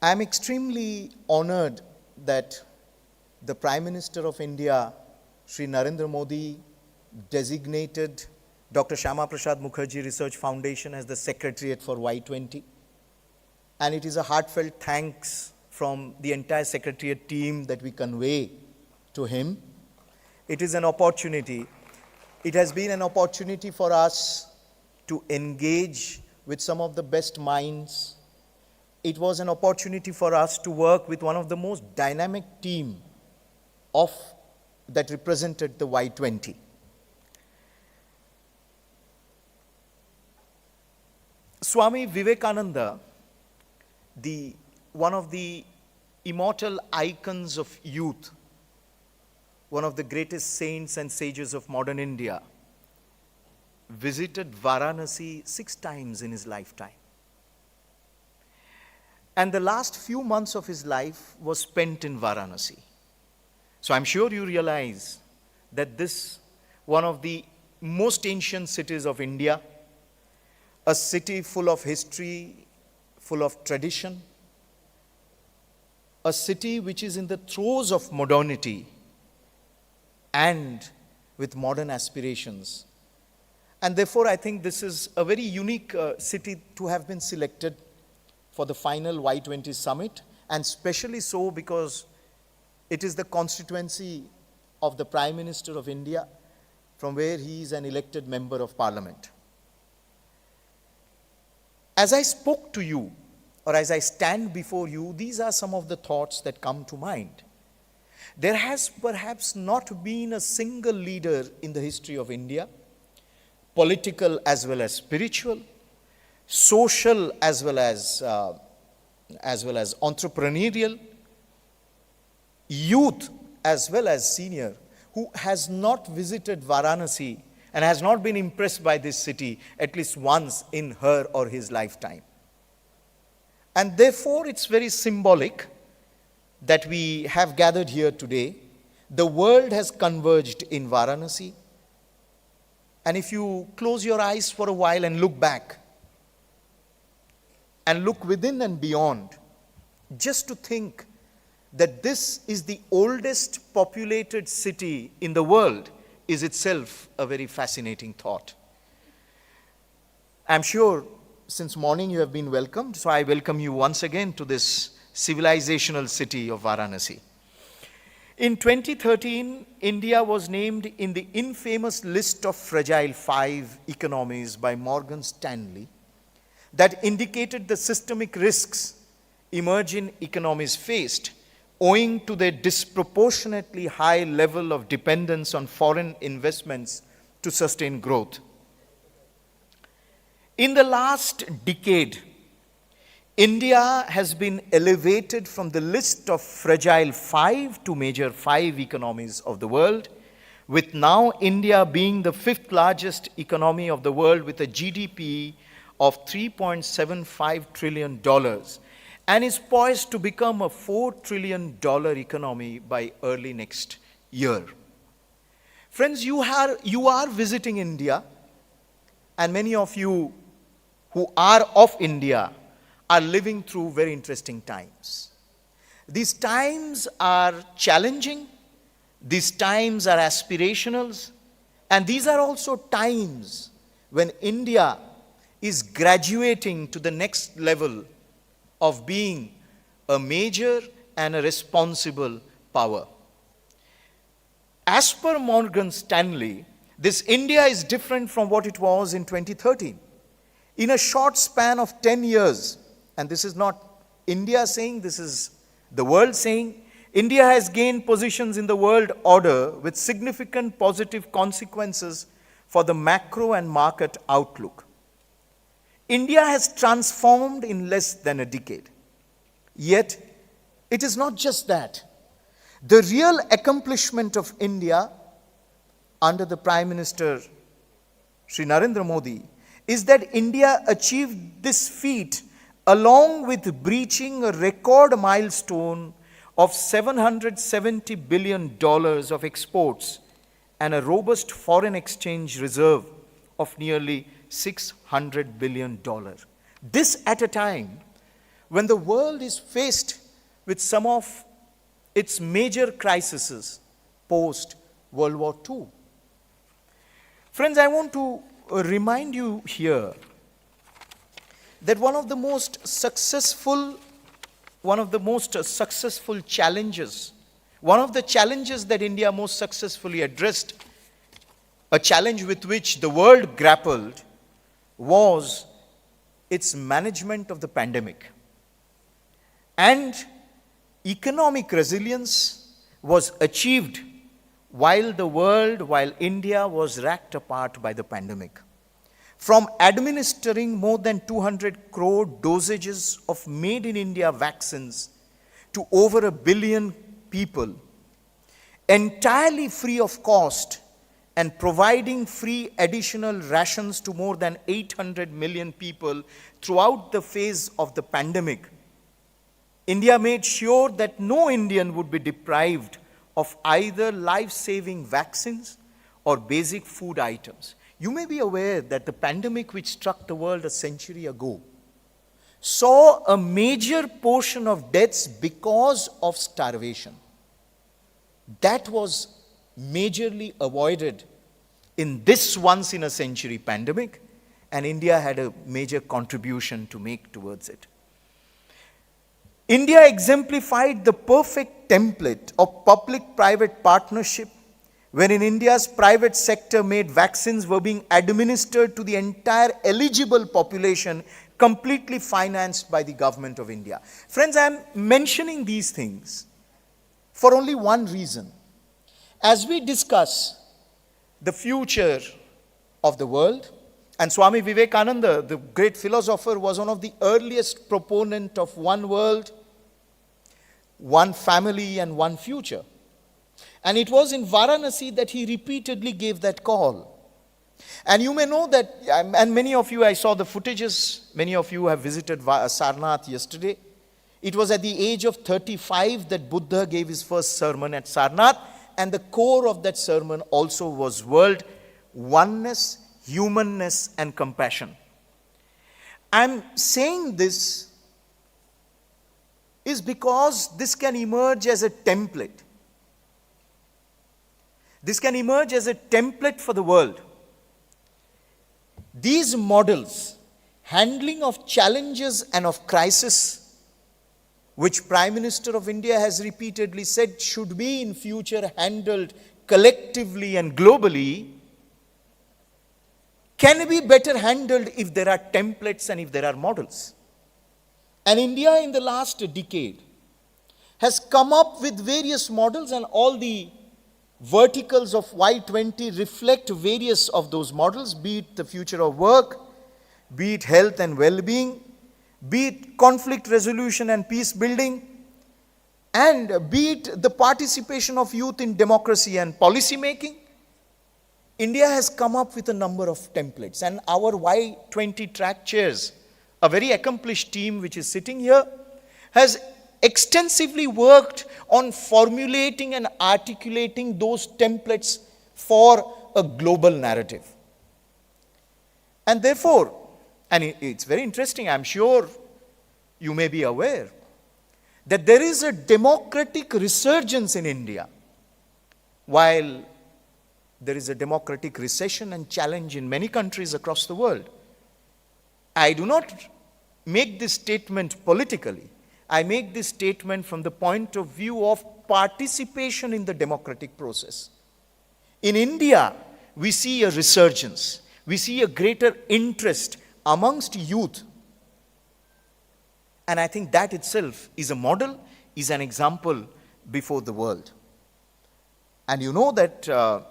I am extremely honored that the Prime Minister of India, Shri Narendra Modi, designated Dr. Shyama Prasad Mukherjee Research Foundation as the Secretariat for Y20. And it is a heartfelt thanks from the entire Secretariat team that we convey to him. It is an opportunity. It has been an opportunity for us to engage with some of the best minds. It was an opportunity for us to work with one of the most dynamic team that represented the Y20. Swami Vivekananda, one of the immortal icons of youth, one of the greatest saints and sages of modern India, visited Varanasi 6 times in his lifetime. And the last few months of his life was spent in Varanasi. So I'm sure you realize that this, one of the most ancient cities of India, a city full of history, full of tradition, a city which is in the throes of modernity and with modern aspirations. And therefore, I think this is a very unique city to have been selected for the final Y20 summit, and especially so because it is the constituency of the Prime Minister of India, from where he is an elected member of Parliament. As I spoke to you, or as I stand before you, these are some of the thoughts that come to mind. There has perhaps not been a single leader in the history of India, political as well as spiritual, social as well as entrepreneurial, youth as well as senior, who has not visited Varanasi and has not been impressed by this city at least once in her or his lifetime. And therefore, it's very symbolic that we have gathered here today. The world has converged in Varanasi. And if you close your eyes for a while and look back, and look within and beyond, just to think that this is the oldest populated city in the world is itself a very fascinating thought. I'm sure since morning you have been welcomed, so I welcome you once again to this civilizational city of Varanasi. In 2013, India was named in the infamous list of fragile 5 economies by Morgan Stanley that indicated the systemic risks emerging economies faced owing to their disproportionately high level of dependence on foreign investments to sustain growth. In the last decade, India has been elevated from the list of fragile 5 to major 5 economies of the world, with now India being the 5th largest economy of the world with a GDP of $3.75 trillion and is poised to become a $4 trillion economy by early next year. Friends, you are visiting India, and many of you who are of India are living through very interesting times. These times are challenging, these times are aspirational, and these are also times when India is graduating to the next level of being a major and a responsible power. As per Morgan Stanley, this India is different from what it was in 2013. In a short span of 10 years, and this is not India saying, this is the world saying, India has gained positions in the world order with significant positive consequences for the macro and market outlook. India has transformed in less than a decade. Yet, it is not just that. The real accomplishment of India under the Prime Minister, Shri Narendra Modi, is that India achieved this feat along with breaching a record milestone of $770 billion of exports and a robust foreign exchange reserve of nearly $600 billion. This at a time when the world is faced with some of its major crises post World War II. Friends, I want to remind you here that one of the most successful challenges, one of the challenges that India most successfully addressed, a challenge with which the world grappled, was its management of the pandemic. And economic resilience was achieved while India was racked apart by the pandemic. From administering more than 200 crore dosages of made in India vaccines to over 1 billion people, entirely free of cost, and providing free additional rations to more than 800 million people throughout the phase of the pandemic, India made sure that no Indian would be deprived of either life-saving vaccines or basic food items. You may be aware that the pandemic which struck the world a century ago saw a major portion of deaths because of starvation. That was majorly avoided in this once-in-a-century pandemic, and India had a major contribution to make towards it. India exemplified the perfect template of public-private partnership wherein India's private sector made vaccines were being administered to the entire eligible population, completely financed by the government of India. Friends, I am mentioning these things for only one reason. As we discuss the future of the world, and Swami Vivekananda, the great philosopher, was one of the earliest proponents of one world, one family, and one future. And it was in Varanasi that he repeatedly gave that call. And you may know that, and many of you, I saw the footages, many of you have visited Sarnath yesterday. It was at the age of 35 that Buddha gave his first sermon at Sarnath, and the core of that sermon also was world oneness, humanness, and compassion. I'm saying this is because this can emerge as a template. This can emerge as a template for the world. These models, handling of challenges and of crisis, which Prime Minister of India has repeatedly said should be in future handled collectively and globally, can be better handled if there are templates and if there are models. And India in the last decade has come up with various models, and all the verticals of Y20 reflect various of those models, be it the future of work, be it health and well-being, be it conflict resolution and peace building, and be it the participation of youth in democracy and policy making. India has come up with a number of templates, and our Y20 track chairs, a very accomplished team which is sitting here, has extensively worked on formulating and articulating those templates for a global narrative. And therefore, and it's very interesting, I'm sure you may be aware, that there is a democratic resurgence in India, while there is a democratic recession and challenge in many countries across the world. I do not make this statement politically. I make this statement from the point of view of participation in the democratic process. In India, we see a resurgence. We see a greater interest amongst youth. And I think that itself is a model, is an example before the world. And you know that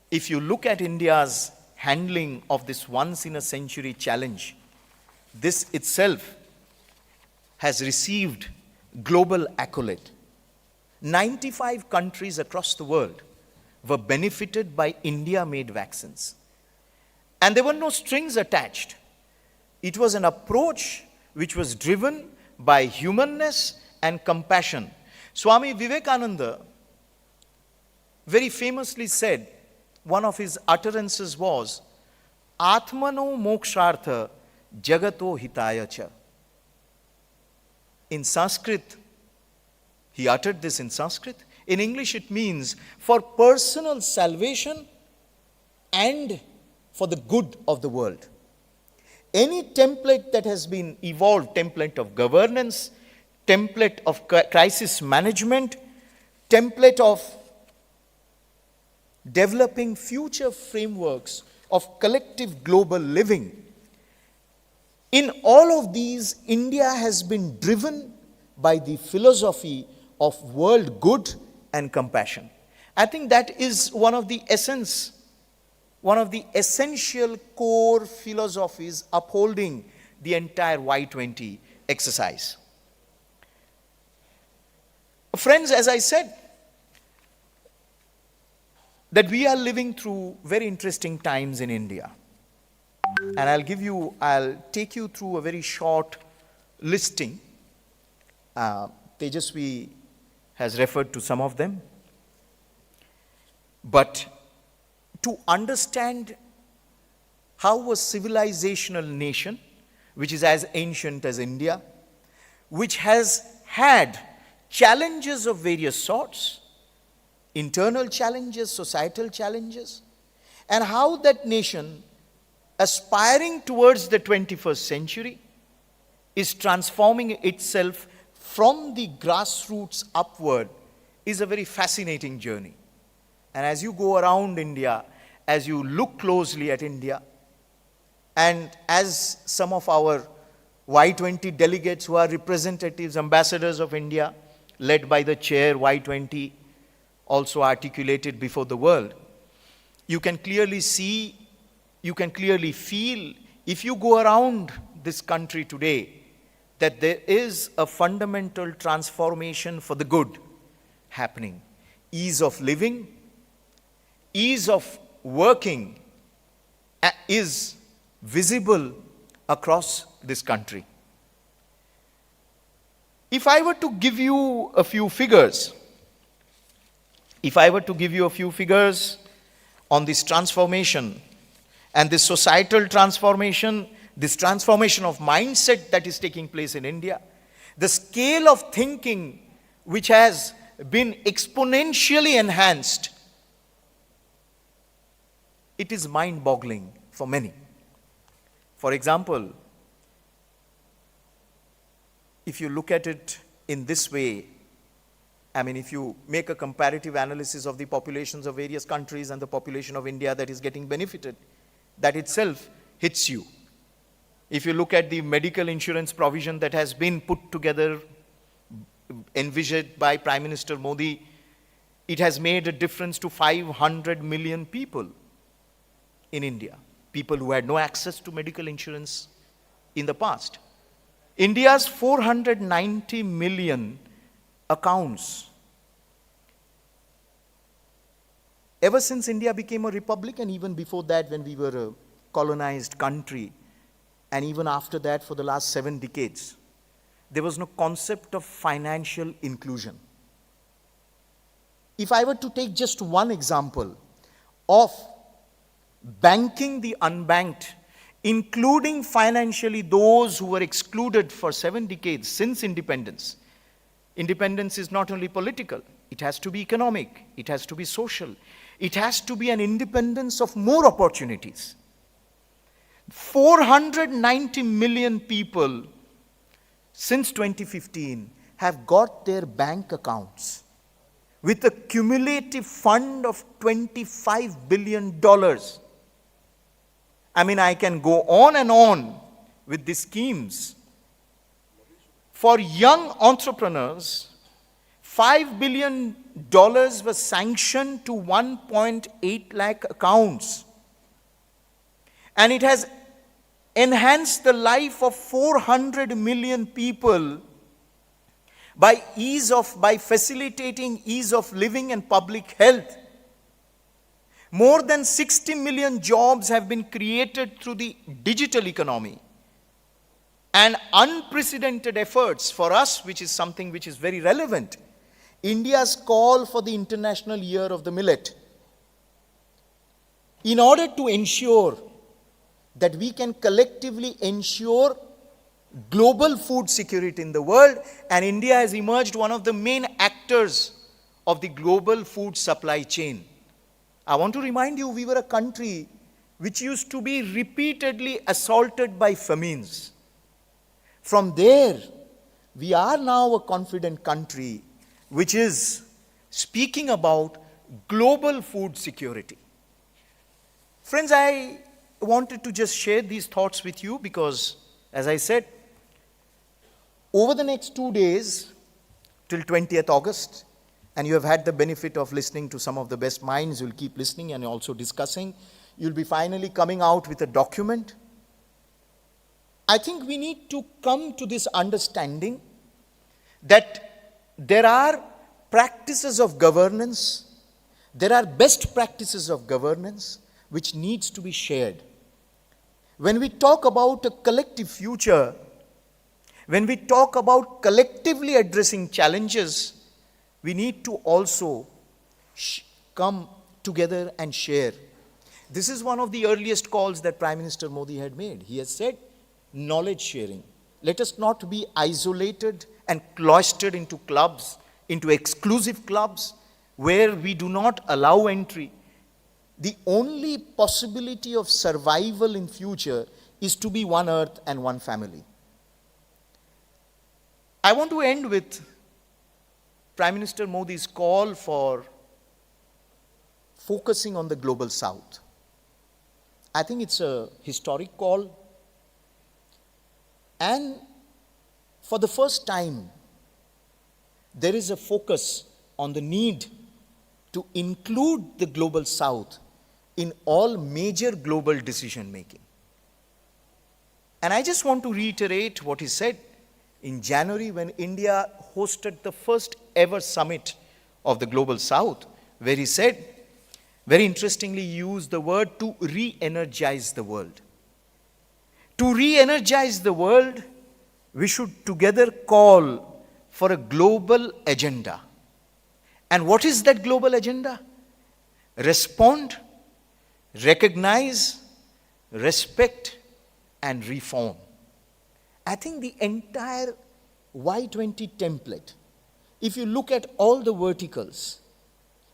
if you look at India's handling of this once-in-a-century challenge, this itself has received global accolade. 95 countries across the world were benefited by India-made vaccines. And there were no strings attached. It was an approach which was driven by humanness and compassion. Swami Vivekananda very famously said, one of his utterances was, Atmano mokshartha jagato hitaya cha. In Sanskrit, he uttered this in Sanskrit. In English, it means for personal salvation and for the good of the world. Any template that has been evolved, template of governance, template of crisis management, template of developing future frameworks of collective global living. In all of these, India has been driven by the philosophy of world good and compassion. I think that is one of the essential core philosophies upholding the entire Y20 exercise. Friends, as I said, that we are living through very interesting times in India. And I'll take you through a very short listing. Tejasvi has referred to some of them. But to understand how a civilizational nation, which is as ancient as India, which has had challenges of various sorts, internal challenges, societal challenges, and how that nation, aspiring towards the 21st century, is transforming itself from the grassroots upward, is a very fascinating journey. And as you go around India, as you look closely at India, and as some of our Y20 delegates who are representatives, ambassadors of India, led by the chair Y20, also articulated before the world, you can clearly see, you can clearly feel, if you go around this country today, that there is a fundamental transformation for the good happening. Ease of living, ease of working is visible across this country. If I were to give you a few figures, on this transformation and this societal transformation, this transformation of mindset that is taking place in India, the scale of thinking which has been exponentially enhanced, it is mind-boggling for many. For example, if you look at it in this way, I mean, if you make a comparative analysis of the populations of various countries and the population of India that is getting benefited, that itself hits you. If you look at the medical insurance provision that has been put together, envisioned by Prime Minister Modi, it has made a difference to 500 million people in India, people who had no access to medical insurance in the past. India's 490 million accounts. Ever since India became a republic, and even before that when we were a colonized country, and even after that for the last 7 decades, there was no concept of financial inclusion. If I were to take just one example of banking the unbanked, including financially those who were excluded for 7 decades since independence. Independence is not only political, it has to be economic, it has to be social, it has to be an independence of more opportunities. 490 million people since 2015 have got their bank accounts with a cumulative fund of $25 billion. I mean, I can go on and on with these schemes. For young entrepreneurs, $5 billion was sanctioned to 1.8 lakh accounts. And it has enhanced the life of 400 million people by facilitating ease of living and public health. More than 60 million jobs have been created through the digital economy. And unprecedented efforts for us, which is something which is very relevant, India's call for the International Year of the Millet. In order to ensure that we can collectively ensure global food security in the world, and India has emerged one of the main actors of the global food supply chain. I want to remind you, we were a country which used to be repeatedly assaulted by famines. From there, we are now a confident country which is speaking about global food security. Friends, I wanted to just share these thoughts with you because, as I said, over the next 2 days, till 20th August, and you have had the benefit of listening to some of the best minds, you'll keep listening and also discussing, you'll be finally coming out with a document. I think we need to come to this understanding that there are practices of governance, there are best practices of governance which needs to be shared. When we talk about a collective future, when we talk about collectively addressing challenges, we need to also come together and share. This is one of the earliest calls that Prime Minister Modi had made. He has said, knowledge sharing. Let us not be isolated and cloistered into clubs, into exclusive clubs, where we do not allow entry. The only possibility of survival in future is to be one earth and one family. I want to end with Prime Minister Modi's call for focusing on the global south. I think it's a historic call. And for the first time, there is a focus on the need to include the global south in all major global decision making. And I just want to reiterate what he said in January when India hosted the first ever summit of the global south, where he said, very interestingly, he used the word to re-energize the world. To re-energize the world, we should together call for a global agenda. And what is that global agenda? Respond, recognize, respect, and reform. I think the entire Y20 template, if you look at all the verticals,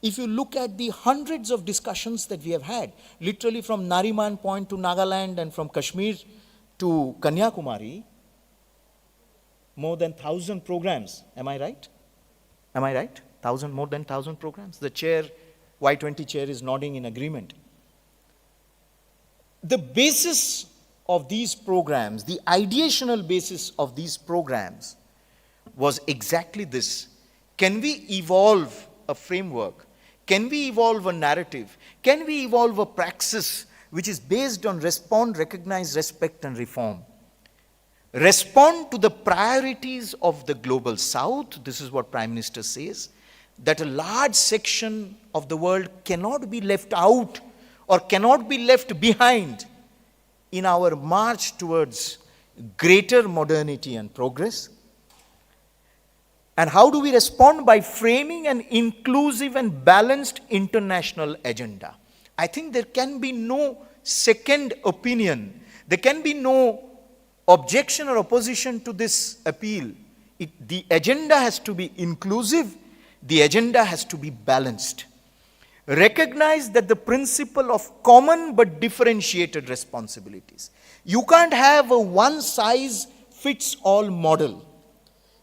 if you look at the hundreds of discussions that we have had, literally from Nariman Point to Nagaland and from Kashmir to Kanyakumari, more than 1,000 programs. Am I right? Am I right? More than 1,000 programs. The chair, Y20 chair, is nodding in agreement. The basis of these programs, the ideational basis of these programs was exactly this. Can we evolve a framework? Can we evolve a narrative? Can we evolve a praxis which is based on respond, recognize, respect, and reform? Respond to the priorities of the global south. This is what Prime Minister says, that a large section of the world cannot be left out or cannot be left behind in our march towards greater modernity and progress. And how do we respond? By framing an inclusive and balanced international agenda. I think there can be no second opinion. There can be no objection or opposition to this appeal. The agenda has to be inclusive. The agenda has to be balanced. Recognize that the principle of common but differentiated responsibilities. You can't have a one-size-fits-all model.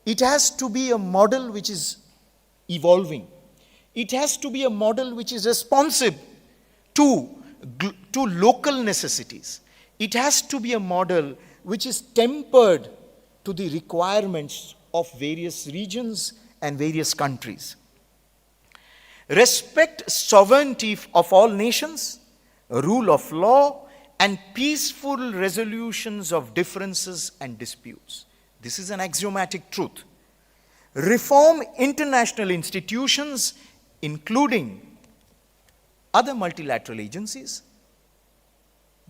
It has to be a model which is evolving. It has to be a model which is responsive to local necessities. It has to be a model which is tempered to the requirements of various regions and various countries. Respect sovereignty of all nations, rule of law, and peaceful resolutions of differences and disputes. This is an axiomatic truth. Reform international institutions, including other multilateral agencies,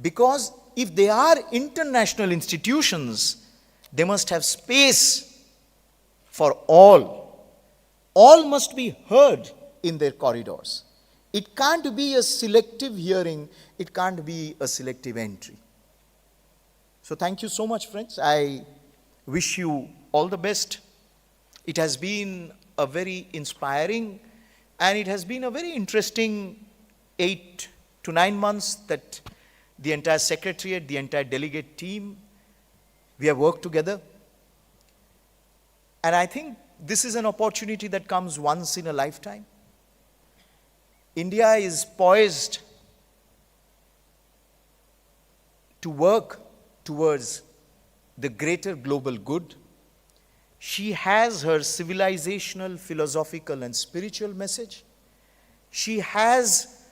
because if they are international institutions, they must have space for all. All must be heard in their corridors. It can't be a selective hearing, it can't be a selective entry. So thank you so much, friends. I wish you all the best. It has been a very inspiring and it has been a very interesting 8 to 9 months that the entire secretariat, the entire delegate team, we have worked together. And I think this is an opportunity that comes once in a lifetime. India is poised to work towards the greater global good. She has her civilizational, philosophical and spiritual message. She has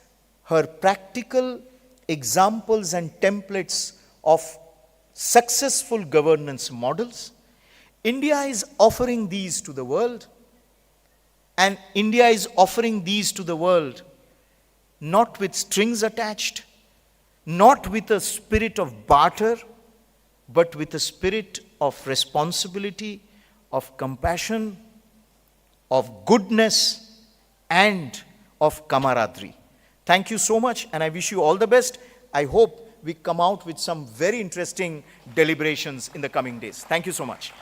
her practical examples and templates of successful governance models. India is offering these to the world, and India is offering these to the world not with strings attached, not with a spirit of barter, but with a spirit of responsibility, of compassion, of goodness, and of camaraderie. Thank you so much, and I wish you all the best. I hope we come out with some very interesting deliberations in the coming days. Thank you so much.